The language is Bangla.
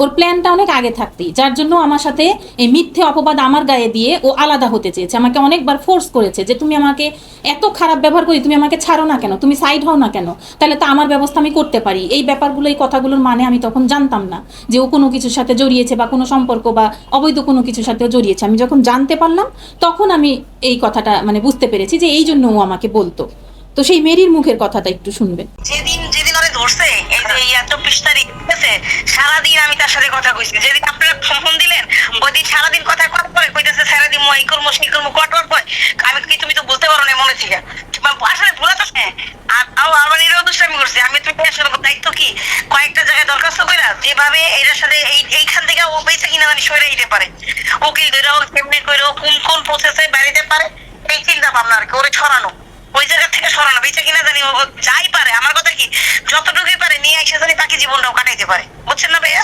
ওর প্ল্যানটা অনেক আগে থাকতেই, যার জন্য আমার সাথে এই মিথ্যে অপবাদ আমার গায়ে দিয়ে ও আলাদা হতে চেয়েছে, আমাকে অনেকবার ফোর্স করেছে যে তুমি আমাকে এত খারাপ ব্যবহার করি, তুমি আমাকে ছাড়ো না কেন, তুমি সাইড হও না কেন, তাহলে তো আমার ব্যবস্থা আমি করতে পারি। এই ব্যাপারগুলো, এই কথাগুলোর মানে আমি তখন জানতাম না যে ও কোনো কিছুর সাথে জড়িয়েছে বা কোনো সম্পর্ক বা অবৈধ কোনো কিছুর সাথেও জড়িয়েছে। আমি যখন জানতে পারলাম তখন আমি এই কথাটা মানে বুঝতে পেরেছি যে এই জন্য ও আমাকে বলতো। তো সেই মেরির মুখের কথাটা একটু শুনবেন। যেদিন যেদিন ওরে ধরছে এই যে 24 তারিখ আছে, সারাদিন আমি তার সাথে কথা কইছি। যেদিন আপনারা ফোন দিলেন ওই দিন সারাদিন কথা করার পরে কইতেছে সারাদিন এই করবো সেই করবো কটার পর আমি কি তুমি তো বলতে পারো না মনে থেকে আসলে ভুলা তো আর এরও দুষ্টামি করছে। আমি তুমি আসলে দায়িত্ব কি কয়েকটা জায়গায় দরখাস্ত কইরা যেভাবে এটার সাথে এইখান থেকে ও বেঁচে কিনা জানি সরে দিতে পারে, উকিল ধরে ও কেমনে করে কোন কোন প্রসেসে বেরিয়ে পারে, এই চিন্তা ভাবনা আর কি ওরে ছড়ানো, ওই জায়গা থেকে সরানো, বেঁচে কিনা জানি যাই পারে। আমার কথা কি যতটুকুই পারে নিয়ে এসে জানি বাকি জীবনটাও কাটাইতে পারে, বুঝছেন না ভাইয়া?